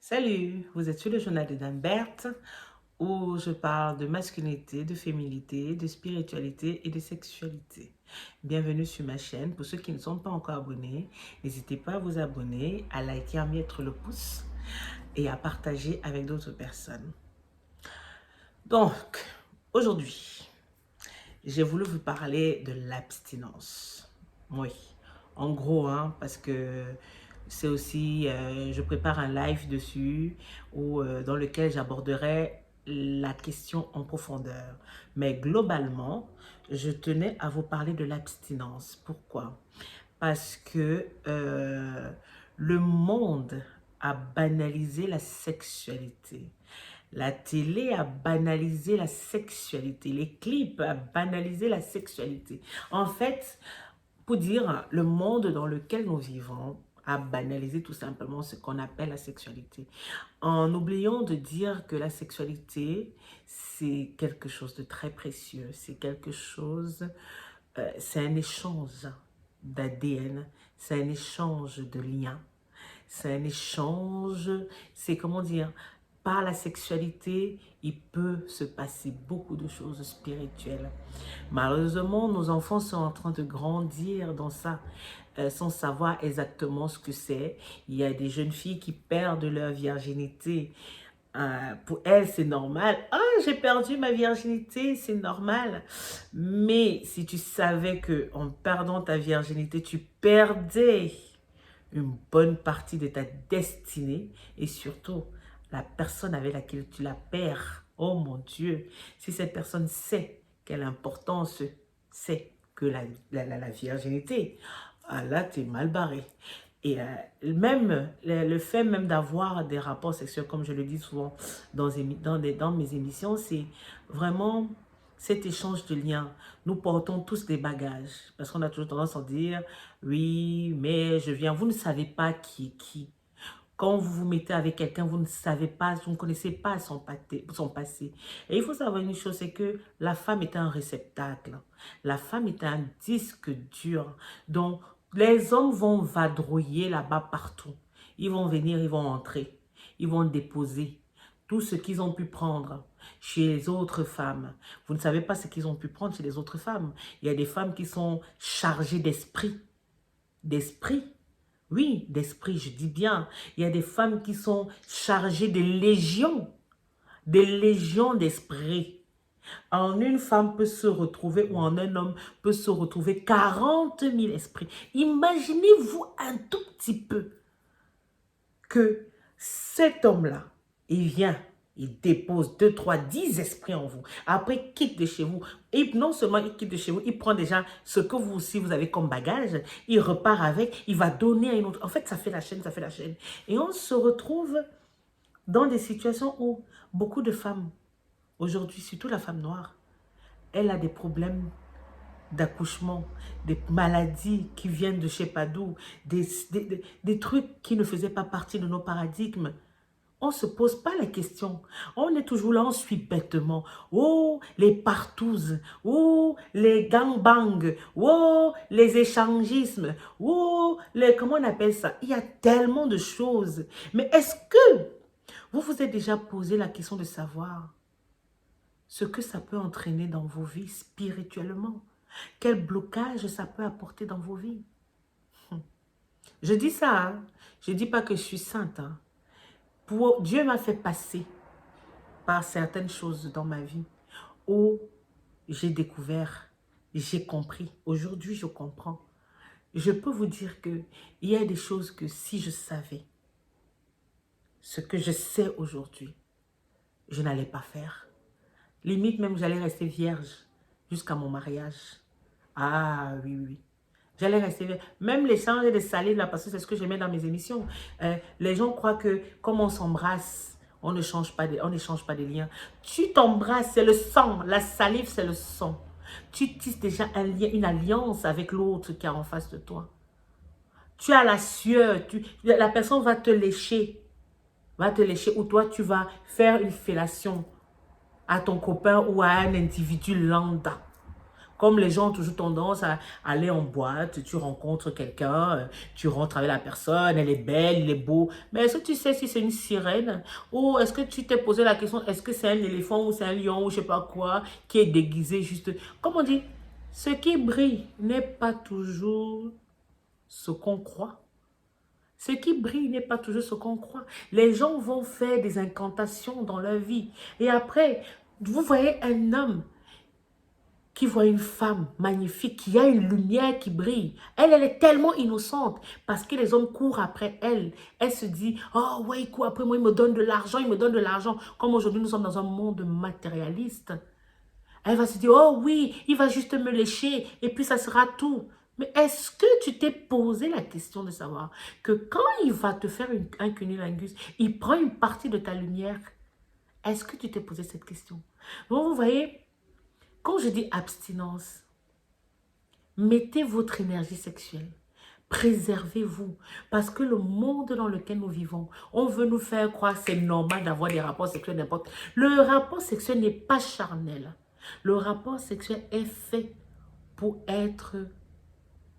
Salut, vous êtes sur le journal de Dame Berthe où je parle de masculinité, de féminité, de spiritualité et de sexualité. Bienvenue sur ma chaîne. Pour ceux qui ne sont pas encore abonnés, n'hésitez pas à vous abonner, à liker, à mettre le pouce et à partager avec d'autres personnes. Donc, aujourd'hui, j'ai voulu vous parler de l'abstinence. Oui, en gros, parce que c'est aussi, je prépare un live dessus dans lequel j'aborderai la question en profondeur. Mais globalement, je tenais à vous parler de l'abstinence. Pourquoi? Parce que le monde a banalisé la sexualité. La télé a banalisé la sexualité. Les clips a banalisé la sexualité. En fait, pour dire, le monde dans lequel nous vivons a banalisé tout simplement ce qu'on appelle la sexualité. En oubliant de dire que la sexualité, c'est quelque chose de très précieux. C'est quelque chose, c'est un échange d'ADN, c'est un échange de liens, c'est un échange, c'est comment dire, par la sexualité, il peut se passer beaucoup de choses spirituelles. Malheureusement, nos enfants sont en train de grandir dans ça, sans savoir exactement ce que c'est. Il y a des jeunes filles qui perdent leur virginité. Pour elles, c'est normal. Ah, j'ai perdu ma virginité, c'est normal. Mais si tu savais que en perdant ta virginité, tu perdais une bonne partie de ta destinée et surtout la personne avec laquelle tu la perds. Oh mon Dieu, si cette personne sait quelle importance c'est que la virginité, ah là, tu es mal barré. Et même le fait même d'avoir des rapports sexuels, comme je le dis souvent dans mes émissions, c'est vraiment cet échange de liens. Nous portons tous des bagages, parce qu'on a toujours tendance à dire, oui, mais je viens, vous ne savez pas qui est qui. Quand vous vous mettez avec quelqu'un, vous ne savez pas, vous ne connaissez pas son passé. Et il faut savoir une chose, c'est que la femme est un réceptacle. La femme est un disque dur. Donc, les hommes vont vadrouiller là-bas partout. Ils vont venir, ils vont entrer. Ils vont déposer tout ce qu'ils ont pu prendre chez les autres femmes. Vous ne savez pas ce qu'ils ont pu prendre chez les autres femmes. Il y a des femmes qui sont chargées d'esprit. D'esprit. Oui, d'esprit, je dis bien. Il y a des femmes qui sont chargées de légions. Des légions d'esprit. En une femme peut se retrouver, ou en un homme peut se retrouver 40 000 esprits. Imaginez-vous un tout petit peu que cet homme-là, il vient, il dépose 2, 3, 10 esprits en vous. Après, il quitte de chez vous. Et non seulement il quitte de chez vous, il prend déjà ce que vous aussi vous avez comme bagage, il repart avec, il va donner à une autre. En fait, ça fait la chaîne, ça fait la chaîne. Et on se retrouve dans des situations où beaucoup de femmes, aujourd'hui, surtout la femme noire, elle a des problèmes d'accouchement, des maladies qui viennent de je sais pas d'où, des trucs qui ne faisaient pas partie de nos paradigmes. On ne se pose pas la question. On est toujours là, on suit bêtement. Oh, les partouzes. Oh, les gangbangs. Oh, les échangismes. Oh, comment on appelle ça? Il y a tellement de choses. Mais est-ce que vous vous êtes déjà posé la question de savoir ce que ça peut entraîner dans vos vies spirituellement? Quel blocage ça peut apporter dans vos vies? Je dis ça, hein. Je ne dis pas que je suis sainte. Dieu m'a fait passer par certaines choses dans ma vie où j'ai découvert, j'ai compris. Aujourd'hui, je comprends. Je peux vous dire qu'il y a des choses que si je savais ce que je sais aujourd'hui, je n'allais pas faire. Limite même, j'allais rester vierge jusqu'à mon mariage. Ah oui, oui. J'allais rester vierge. Même l'échange de salive, là, parce que c'est ce que je mets dans mes émissions. Les gens croient que comme on s'embrasse, on n'échange pas des liens. Tu t'embrasses, c'est le sang. La salive, c'est le sang. Tu tisses déjà un lien, une alliance avec l'autre qui est en face de toi. Tu as la sueur. La personne va te lécher. Ou toi, tu vas faire une fellation à ton copain ou à un individu lambda. Comme les gens ont toujours tendance à aller en boîte, tu rencontres quelqu'un, tu rentres avec la personne, elle est belle, il est beau. Mais est-ce que tu sais si c'est une sirène? Ou est-ce que tu t'es posé la question, est-ce que c'est un éléphant ou c'est un lion ou je sais pas quoi qui est déguisé juste... Comme on dit, ce qui brille n'est pas toujours ce qu'on croit. Ce qui brille n'est pas toujours ce qu'on croit. Les gens vont faire des incantations dans leur vie. Et après, vous voyez un homme qui voit une femme magnifique, qui a une lumière qui brille. Elle est tellement innocente parce que les hommes courent après elle. Elle se dit, oh ouais, il court après moi, il me donne de l'argent, il me donne de l'argent. Comme aujourd'hui, nous sommes dans un monde matérialiste. Elle va se dire, oh oui, il va juste me lécher et puis ça sera tout. Mais est-ce que tu t'es posé la question de savoir que quand il va te faire un cunnilingus, il prend une partie de ta lumière? Est-ce que tu t'es posé cette question? Donc vous voyez, quand je dis abstinence, mettez votre énergie sexuelle. Préservez-vous. Parce que le monde dans lequel nous vivons, on veut nous faire croire que c'est normal d'avoir des rapports sexuels n'importe. Le rapport sexuel n'est pas charnel. Le rapport sexuel est fait pour être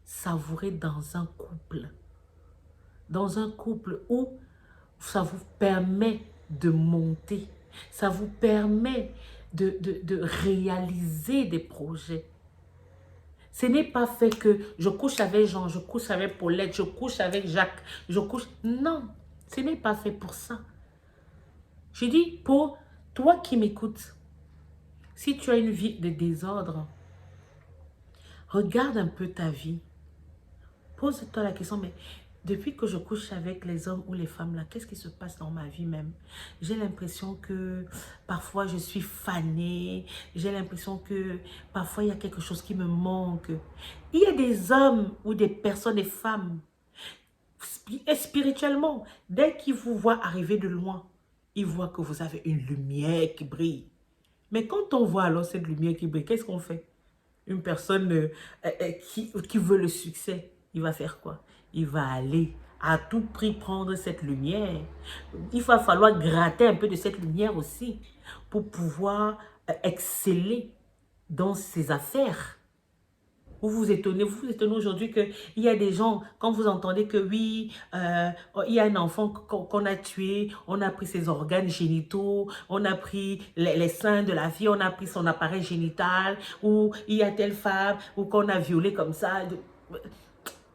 savouré dans un couple. Dans un couple où ça vous permet de monter. Ça vous permet de réaliser des projets. Ce n'est pas fait que je couche avec Jean, je couche avec Paulette, je couche avec Jacques, je couche... Non, ce n'est pas fait pour ça. Je dis pour toi qui m'écoutes, si tu as une vie de désordre, regarde un peu ta vie. Pose-toi la question, mais depuis que je couche avec les hommes ou les femmes, là, qu'est-ce qui se passe dans ma vie même? J'ai l'impression que parfois je suis fanée. J'ai l'impression que parfois il y a quelque chose qui me manque. Il y a des hommes ou des personnes, des femmes, spirituellement, dès qu'ils vous voient arriver de loin, ils voient que vous avez une lumière qui brille. Mais quand on voit alors cette lumière qui brille, qu'est-ce qu'on fait? Une personne qui veut le succès, il va faire quoi? Il va aller à tout prix prendre cette lumière. Il va falloir gratter un peu de cette lumière aussi pour pouvoir exceller dans ses affaires. Vous vous étonnez aujourd'hui qu'il y a des gens, quand vous entendez que oui, il y a un enfant qu'on a tué, on a pris ses organes génitaux, on a pris les seins de la fille, on a pris son appareil génital, ou il y a telle femme, ou qu'on a violé comme ça.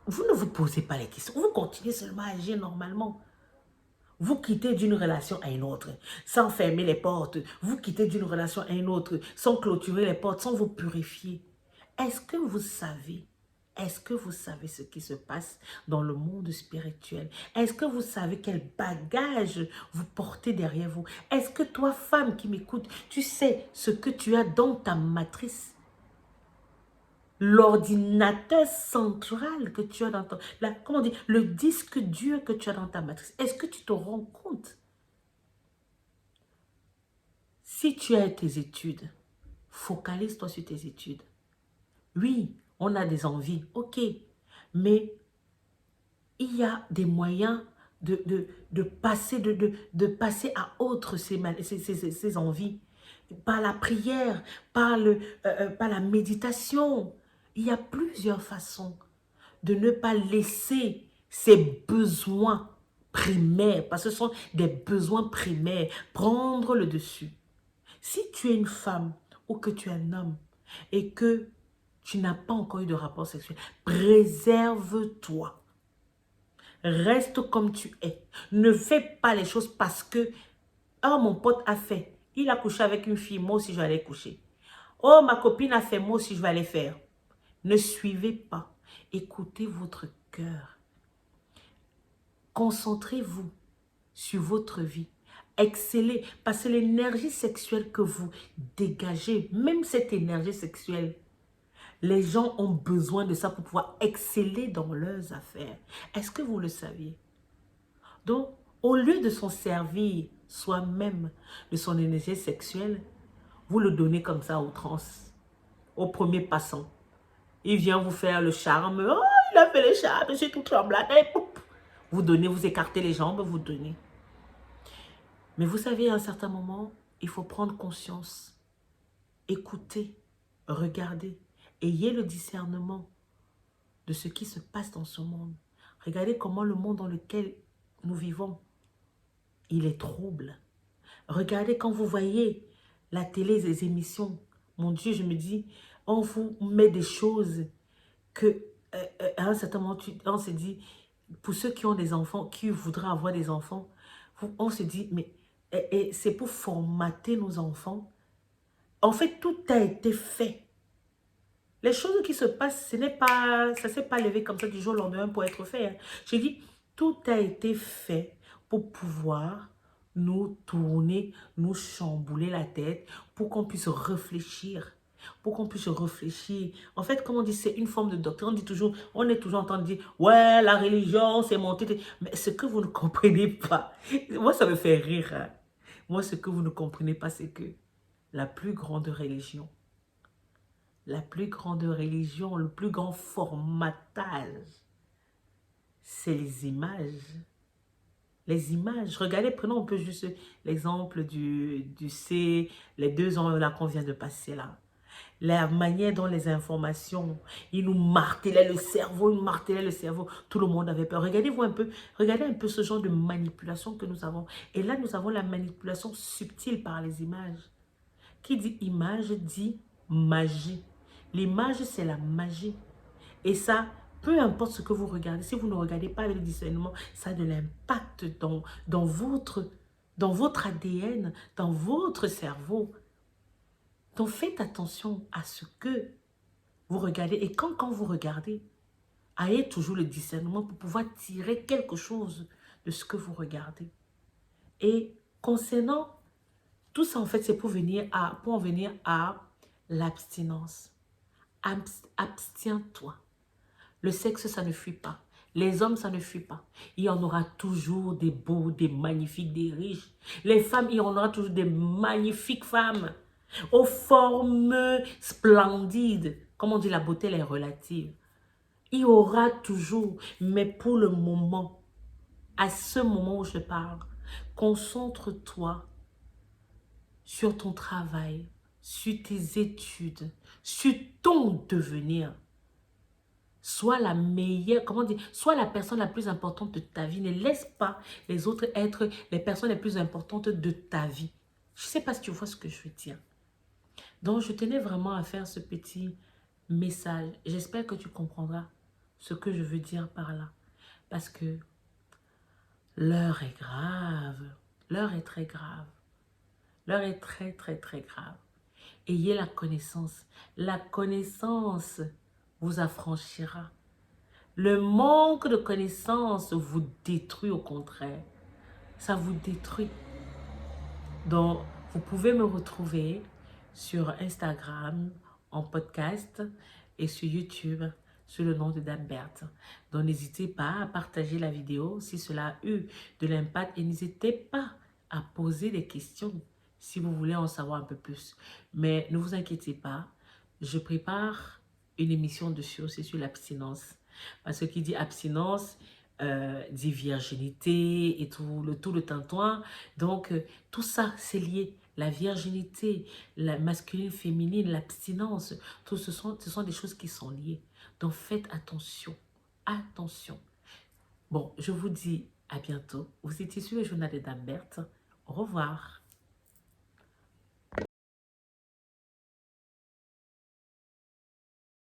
Vous ne vous posez pas les questions, vous continuez seulement à agir normalement. Vous quittez d'une relation à une autre, sans fermer les portes. Vous quittez d'une relation à une autre, sans clôturer les portes, sans vous purifier. Est-ce que vous savez ce qui se passe dans le monde spirituel? Est-ce que vous savez quel bagage vous portez derrière vous? Est-ce que toi, femme qui m'écoute, tu sais ce que tu as dans ta matrice? L'ordinateur central que tu as dans ton... comment dire, le disque dur que tu as dans ta matrice. Est-ce que tu te rends compte? Si tu as tes études, focalise-toi sur tes études. Oui, on a des envies, ok. Mais il y a des moyens de passer à autre ces envies. Par la prière, par la méditation. Il y a plusieurs façons de ne pas laisser ses besoins primaires, parce que ce sont des besoins primaires, prendre le dessus. Si tu es une femme ou que tu es un homme et que tu n'as pas encore eu de rapport sexuel, préserve-toi. Reste comme tu es. Ne fais pas les choses parce que, oh, mon pote a fait. Il a couché avec une fille, moi aussi je vais aller coucher. Oh, ma copine a fait, moi aussi je vais aller faire. Ne suivez pas. Écoutez votre cœur. Concentrez-vous sur votre vie. Excellez. Parce que l'énergie sexuelle que vous dégagez, même cette énergie sexuelle, les gens ont besoin de ça pour pouvoir exceller dans leurs affaires. Est-ce que vous le saviez? Donc, au lieu de s'en servir soi-même de son énergie sexuelle, vous le donnez comme ça à outrance, au premier passant. Il vient vous faire le charme. Oh, il a fait le charme, je suis tout tremblante. Vous donnez, vous écartez les jambes, vous donnez. Mais vous savez, à un certain moment, il faut prendre conscience. Écouter, regarder. Ayez le discernement de ce qui se passe dans ce monde. Regardez comment le monde dans lequel nous vivons, il est trouble. Regardez quand vous voyez la télé, les émissions. Mon Dieu, je me dis, on vous met des choses que, à un certain moment, on se dit, pour ceux qui ont des enfants, qui voudraient avoir des enfants, on se dit, mais c'est pour formater nos enfants. En fait, tout a été fait. Les choses qui se passent, ça ne s'est pas levé comme ça du jour au lendemain pour être fait. Hein. Je dis, tout a été fait pour pouvoir nous tourner, nous chambouler la tête, pour qu'on puisse réfléchir. Pour qu'on puisse réfléchir. En fait, comme on dit, c'est une forme de doctrine. On est toujours en train de dire, ouais, la religion, c'est monté. Mais ce que vous ne comprenez pas, moi, ça me fait rire. Hein. Moi, ce que vous ne comprenez pas, c'est que la plus grande religion, le plus grand formatage, c'est les images. Les images. Regardez, prenons un peu juste l'exemple les 2 ans là qu'on vient de passer là. La manière dont les informations, ils nous martelaient le cerveau, Tout le monde avait peur. Regardez un peu ce genre de manipulation que nous avons. Et là, nous avons la manipulation subtile par les images. Qui dit image dit magie. L'image, c'est la magie. Et ça, peu importe ce que vous regardez, si vous ne regardez pas avec le discernement, ça a de l'impact dans votre ADN, dans votre cerveau. Donc, faites attention à ce que vous regardez. Et quand vous regardez, ayez toujours le discernement pour pouvoir tirer quelque chose de ce que vous regardez. Et concernant tout ça, en fait, c'est pour en venir à l'abstinence. Abstiens-toi. Le sexe, ça ne fuit pas. Les hommes, ça ne fuit pas. Il y en aura toujours des beaux, des magnifiques, des riches. Les femmes, il y en aura toujours des magnifiques femmes. Aux formes splendides. Comme on dit, la beauté, elle est relative. Il y aura toujours, mais pour le moment, à ce moment où je parle, concentre-toi sur ton travail, sur tes études, sur ton devenir. Sois la meilleure, sois la personne la plus importante de ta vie. Ne laisse pas les autres être les personnes les plus importantes de ta vie. Je ne sais pas si tu vois ce que je veux dire. Donc, je tenais vraiment à faire ce petit message. J'espère que tu comprendras ce que je veux dire par là. Parce que l'heure est grave. L'heure est très grave. L'heure est très, très, très grave. Ayez la connaissance. La connaissance vous affranchira. Le manque de connaissance vous détruit au contraire. Ça vous détruit. Donc, vous pouvez me retrouver sur Instagram, en podcast et sur YouTube sous le nom de Dame Berthe. Donc, n'hésitez pas à partager la vidéo si cela a eu de l'impact et n'hésitez pas à poser des questions si vous voulez en savoir un peu plus. Mais ne vous inquiétez pas, je prépare une émission dessus aussi sur l'abstinence. Parce que qui dit abstinence, dit virginité et tout le tintouin. Donc, tout ça, c'est lié. La virginité, la masculine, féminine, l'abstinence, tout ce sont des choses qui sont liées. Donc, faites attention. Attention. Bon, je vous dis à bientôt. Vous étiez sur le journal de Dame Berthe. Au revoir.